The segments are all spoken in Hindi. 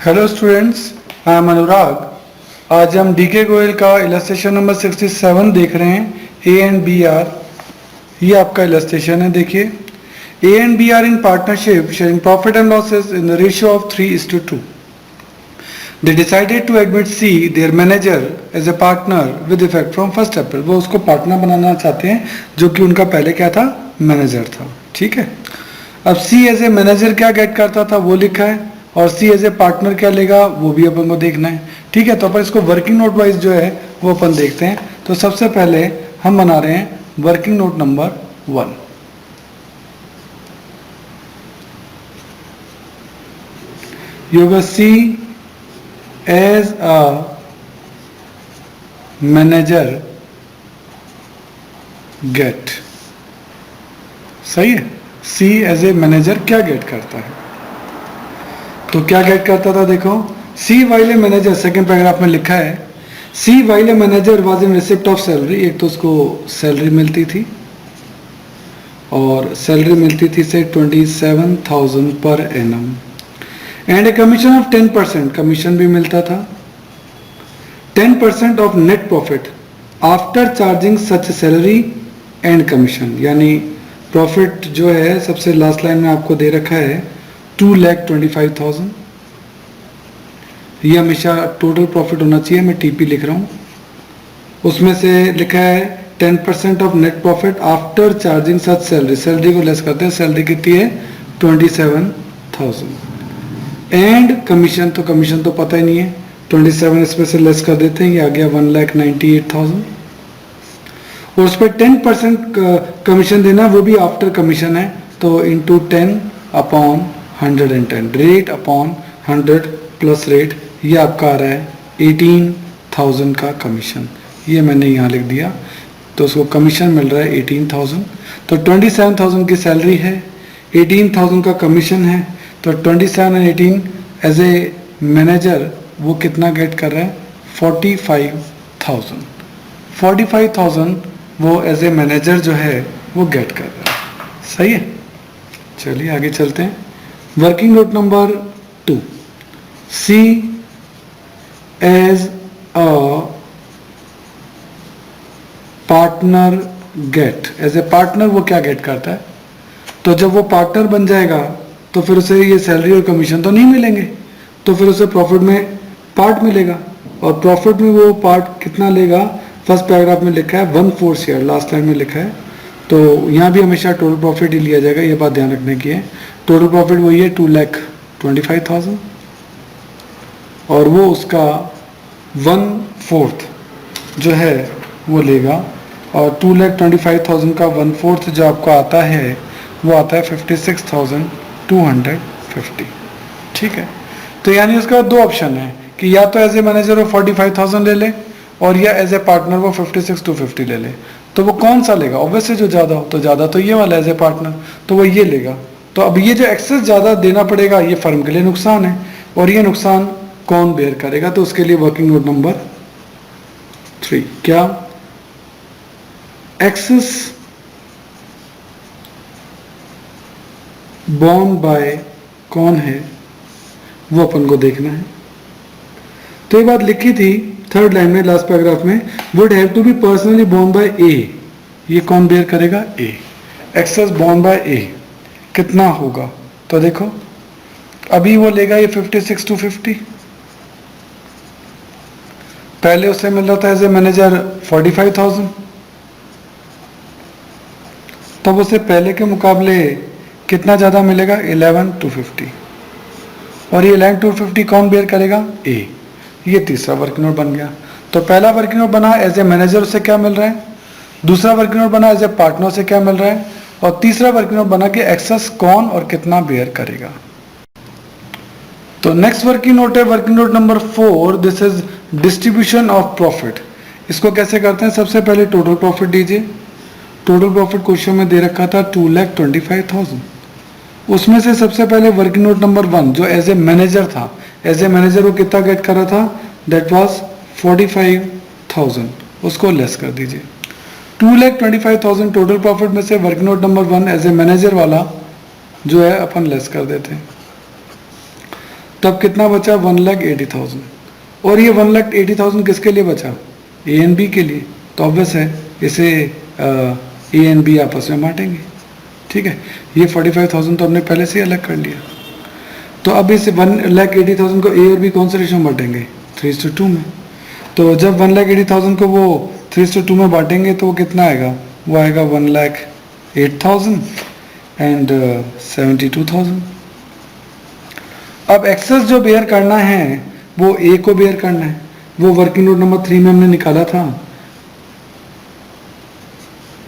हेलो स्टूडेंट्स, आई एम अनुराग। आज हम डीके गोयल का इलस्ट्रेशन नंबर 67 देख रहे हैं, ए एंड बी आर। ये आपका इलस्ट्रेशन है, देखिए। A and B are in partnership sharing profit and losses in the ratio of 3:2। They decided to admit C, their manager, as a partner with effect from 1 अप्रैल। वो उसको पार्टनर बनाना चाहते हैं, जो कि उनका पहले क्या था, मैनेजर था। ठीक है। अब C एज ए मैनेजर क्या गेट करता था वो लिखा है, और C एज ए पार्टनर क्या लेगा वो भी अपन को देखना है। ठीक है, तो अपन इसको वर्किंग नोट वाइज जो है वो अपन देखते हैं। तो सबसे पहले हम बना रहे हैं working note number 1। Yoga C as a manager get। सही है। C एज ए मैनेजर क्या गेट करता है, तो क्या गेट करता था, देखो। C while a manager, second paragraph में लिखा है, C while a manager was in receipt of salary. एक तो उसको सैलरी मिलती थी, और सैलरी मिलती थी से 27,000 per annum, and a commission of 10%, commission भी मिलता था। 10% of net profit after charging such salary and commission, यानी प्रॉफिट जो है सबसे लास्ट लाइन में आपको दे रखा है 2,25,000। ये हमेशा टोटल प्रॉफिट होना चाहिए, मैं टीपी लिख रहा हूँ। उसमें से लिखा है 10% of net profit after charging such salary, salary को लेस करते हैं, सैलरी कितनी है 27,000, एंड कमीशन, तो कमीशन तो पता ही नहीं है, 27 इसमें से लेस कर देते हैं, ये आ गया 1,98,000। और उस पर 10% कमीशन देना, वो भी आफ्टर कमीशन है, तो into 10/110, rate upon 100 plus rate, ये आपका आ रहा है 18,000 का कमीशन। ये मैंने यहाँ लिख दिया, तो उसको कमीशन मिल रहा है 18,000। तो 27,000 की सैलरी है, 18,000 का कमीशन है, तो 27 एंड 18 एज ए मैनेजर वो कितना गेट कर रहा है 45,000। 45,000 वो एज ए मैनेजर जो है वो गेट कर रहा है। सही है। चलिए आगे चलते हैं। Working note number 2, C as a partner get, as a partner वो क्या गेट करता है, तो जब वो पार्टनर बन जाएगा तो फिर उसे ये सैलरी और कमीशन तो नहीं मिलेंगे, तो फिर उसे प्रॉफिट में पार्ट मिलेगा, और प्रॉफिट में वो पार्ट कितना लेगा, फर्स्ट पैराग्राफ में लिखा है 1/4 शेयर, लास्ट लाइन में लिखा है। तो यहाँ भी हमेशा टोटल प्रॉफिट ही लिया जाएगा, ये बात ध्यान रखने की है। टोटल प्रॉफिट वही है 2,25,000, और वो उसका 1/4 जो है वो लेगा, और 2,25,000 का 1/4 जो आपको आता है वो आता है 56,250। ठीक है। तो यानी उसका दो ऑप्शन है कि या तो एज ए मैनेजर वो 45,000 ले ले, और या एज ए पार्टनर वो 56,250 ले ले। तो वो कौन सा लेगा, ऑब्वियसली जो ज़्यादा हो, तो ज़्यादा तो ये वाला एज ए पार्टनर, तो वो ये लेगा। तो अब ये जो एक्सेस ज़्यादा देना पड़ेगा, ये फर्म के लिए नुकसान है, और ये नुकसान कौन बेयर करेगा, तो उसके लिए वर्किंग नोट नंबर 3 क्या, एक्सेस बॉर्न बाय कौन है वो अपन को देखना है। तो ये बात लिखी थी थर्ड लाइन में, लास्ट पैराग्राफ में, would have to be personally borne by A. ये कौन बेयर करेगा, A. Excess borne by A कितना होगा, तो देखो अभी वो लेगा ये 56,250, पहले उससे मिल रहा था एज ए मैनेजर 45,000, तब उसे पहले के मुकाबले कितना ज़्यादा मिलेगा 11,250, और ये 11,250 कौन बेयर करेगा, ए। ये तीसरा वर्किंग नोट बन गया। तो पहला वर्किंग नोट बना एज ए मैनेजर उसे क्या मिल रहा है, दूसरा वर्किंग नोट बना एज ए पार्टनर से क्या मिल रहा है, और तीसरा वर्किंग नोट बना कि एक्सेस कौन और कितना बेयर करेगा। तो नेक्स्ट वर्किंग नोट है working note number 4, this is distribution of profit. इसको कैसे करते हैं, सबसे पहले टोटल प्रॉफिट दीजिए। टोटल प्रॉफिट क्वेश्चन में दे रखा था 2,25,000, उसमें से सबसे पहले वर्किंग नोट नंबर 1 जो एज ए मैनेजर था, एज ए मैनेजर वो कितना गेट कर रहा था, दैट वाज 45,000, उसको लेस कर दीजिए। 2,25,000 टोटल प्रॉफिट में से working note number 1 as a manager वाला जो है अपन लेस कर देते हैं। तब कितना बचा 1,80,000 और ये 1,80,000 किसके लिए बचा ए एंड बी के लिए। तो ऑब्वियस है इसे ए एंड बी आपस में बांटेंगे। ठीक है, ये 45,000 तो हमने पहले से ही अलग कर लिया। तो अब इस 1,80,000 को ए और बी कौन से रेशो में बांटेंगे 3:2 में। तो जब 1,80,000 को वो 3:2 में बांटेंगे तो वो कितना आएगा, वो आएगा 1,08,000 एंड 72,000। अब एक्सेस जो बेयर करना है वो ए को बेयर करना है, वो वर्किंग नोट नंबर 3 में हमने निकाला था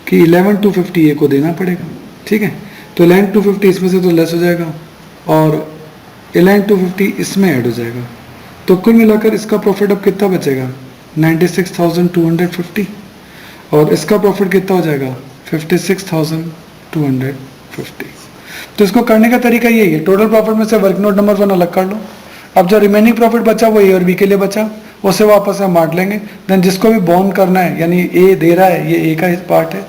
कि 11,250 ए को देना पड़ेगा। ठीक है, तो 11,250 इसमें से तो लेस हो जाएगा और 11,250 इसमें ऐड हो जाएगा। तो कुल मिलाकर इसका प्रॉफिट अब कितना बचेगा 96,250 और इसका प्रॉफिट कितना हो जाएगा 56,250। तो इसको करने का तरीका यही है, टोटल प्रॉफिट में से वर्किंग नोट नंबर 1 अलग कर लो। अब जो रिमेनिंग प्रॉफिट बचा वो ए और बी के लिए बचा, उसे वापस में बांट लेंगे। देन जिसको भी बॉन्ड करना है, यानी ए दे रहा है, ये ए का पार्ट है,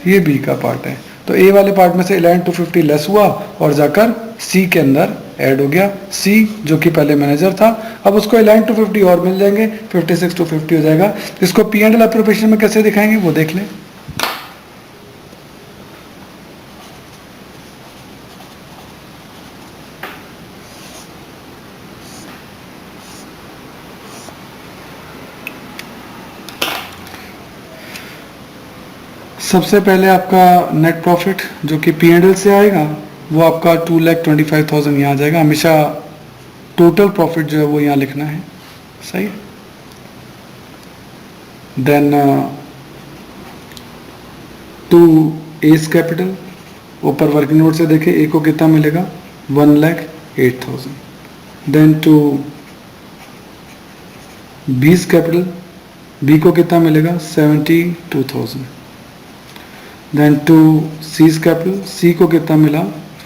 ये बी का पार्ट है। तो ए वाले पार्ट में से 11,250 लेस हुआ और जाकर सी के अंदर ऐड हो गया। सी जो कि पहले मैनेजर था, अब उसको 11,250 और मिल जाएंगे, 56,250 हो जाएगा। इसको पी एंड एल एप्रोप्रिएशन में कैसे दिखाएंगे वो देख लें। सबसे पहले आपका नेट प्रॉफिट जो कि पी एंड एल से आएगा वो आपका 2,25,000 यहाँ आ जाएगा। हमेशा टोटल प्रॉफिट जो है वो यहाँ लिखना है, सही है। देन टू एस कैपिटल, ऊपर वर्किंग नोट से देखें ए को कितना मिलेगा 1,08,000। Then to B's capital, B को कितना मिलेगा 72,000। Then to C's capital, C को कितना मिला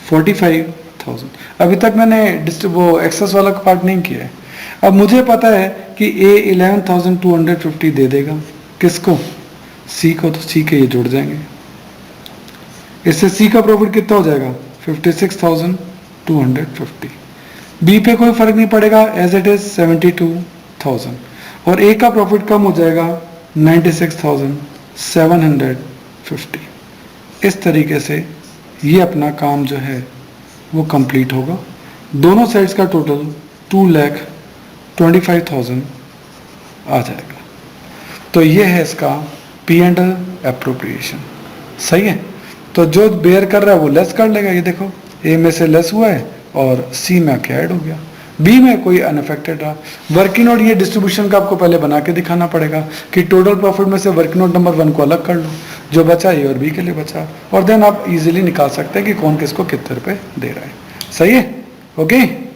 45,000। अभी तक मैंने वो एक्सेस वाला पार्ट नहीं किया है। अब मुझे पता है कि ए 11,250 दे देगा, किसको सी को, तो सी के ये जुड़ जाएंगे। इससे सी का प्रॉफिट कितना हो जाएगा 56,250। बी पे कोई फर्क नहीं पड़ेगा, एज इट इज 72,000 और ए का प्रॉफिट कम हो जाएगा 96,750। इस तरीके से ये अपना काम जो है वो कंप्लीट होगा। दोनों साइड्स का टोटल 2,25,000 आ जाएगा। तो ये है इसका पी एंड एल एप्रोप्रिएशन, सही है। तो जो बेयर कर रहा है वो लेस कर लेगा, ये देखो ए में से लेस हुआ है और सी में आके ऐड हो गया, बी में कोई अनअफेक्टेड रहा। वर्किंग नोट ये डिस्ट्रीब्यूशन का आपको पहले बना के दिखाना पड़ेगा कि टोटल प्रॉफिट में से वर्किंग नोट नंबर 1 को अलग कर लो, जो बचा ए और बी के लिए बचा, और देन आप इजीली निकाल सकते हैं कि कौन किसको कितने रुपए दे रहा है, सही है। ओके।